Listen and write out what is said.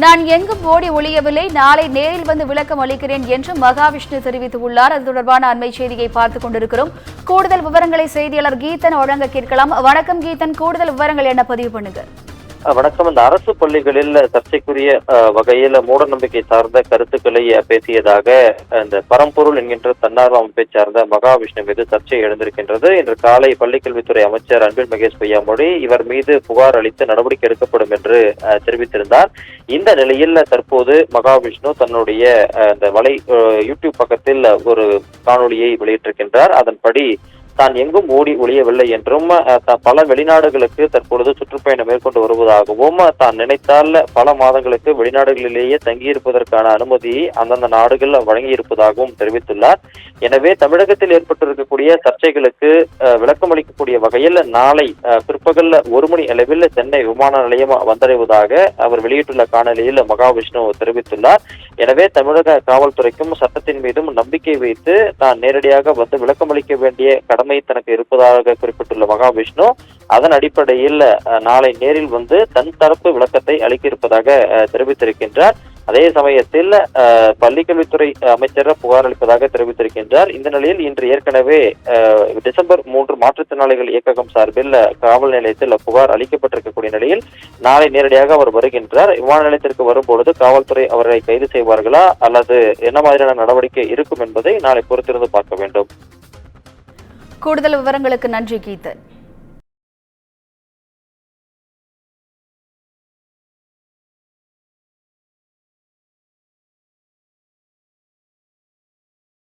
நான் எங்கும் ஓடி ஒளியவில்லை, நாளை நேரில் வந்து விளக்கம் அளிக்கிறேன் என்று மகாவிஷ்ணு தெரிவித்துள்ளார். அது தொடர்பான அண்மை செய்தியை பார்த்துக் கொண்டிருக்கிறோம். கூடுதல் விவரங்களை செய்தியாளர் கீதன் வழங்க கேட்கலாம். வணக்கம் கீதன், கூடுதல் விவரங்கள் என்ன பதிவு பண்ணுங்க. வணக்கம். இந்த அரசு பள்ளிகளில் சர்ச்சைக்குரிய வகையில் மூட நம்பிக்கை சார்ந்த கருத்துக்களை பேசியதாக இந்த பரம்பொருள் என்கின்ற தன்னார்வ அமைப்பை சார்ந்த மகாவிஷ்ணு மீது சர்ச்சை எழுந்திருக்கின்றது. இன்று காலை பள்ளிக்கல்வித்துறை அமைச்சர் அன்பில் மகேஷ் பொய்யாமொழி இவர் மீது புகார் அளித்து நடவடிக்கை எடுக்கப்படும் என்று தெரிவித்திருந்தார். இந்த நிலையில் தற்போது மகாவிஷ்ணு தன்னுடைய இந்த யூடியூப் பக்கத்தில் ஒரு காணொலியை வெளியிட்டிருக்கின்றார். அதன்படி தான் எங்கும் ஓடி ஒளியவில்லை என்றும் பல வெளிநாடுகளுக்கு தற்பொழுது சுற்றுப்பயணம் மேற்கொண்டு வருவதாகவும் தான் நினைத்தால் பல மாதங்களுக்கு வெளிநாடுகளிலேயே தங்கியிருப்பதற்கான அனுமதியை அந்தந்த நாடுகள் வழங்கியிருப்பதாகவும் தெரிவித்துள்ளார். எனவே தமிழகத்தில் ஏற்பட்டிருக்கக்கூடிய சர்ச்சைகளுக்கு விளக்கம் அளிக்கக்கூடிய வகையில் நாளை பிற்பகல் 1 மணி அளவில் சென்னை விமான நிலையம் வந்தடைவதாக அவர் வெளியிட்டுள்ள காணொலியில் மகாவிஷ்ணு தெரிவித்துள்ளார். எனவே தமிழக காவல்துறைக்கும் சட்டத்தின் மீதும் நம்பிக்கை வைத்து தான் நேரடியாக வந்து விளக்கம் அளிக்க வேண்டிய கடமை தனக்கு இருப்பதாக குறிப்பிட்டுள்ள மகாவிஷ்ணு அதன் அடிப்படையில் நாளை நேரில் வந்து தன் தரப்பு விளக்கத்தை அளிக்க இருப்பதாக தெரிவித்திருக்கின்றார். அதே சமயத்தில் பள்ளிக்கல்வித்துறை அமைச்சர் புகார் அளிப்பதாக தெரிவித்திருக்கின்றார். இந்த நிலையில் இன்று ஏற்கனவே டிசம்பர் 3 மாற்றுத்திறனாளிகள் இயக்ககம் சார்பில் காவல் நிலையத்தில் புகார் அளிக்கப்பட்டிருக்கக்கூடிய நிலையில் நாளை நேரடியாக அவர் வருகின்றார். விமான நிலையத்திற்கு வரும்பொழுது காவல்துறை அவரை கைது செய்வார்களா அல்லது என்ன மாதிரியான நடவடிக்கை இருக்கும் என்பதை நாளை பொறுத்திருந்து பார்க்க வேண்டும். கூடுதல் விவரங்களுக்கு நன்றி கீதன்.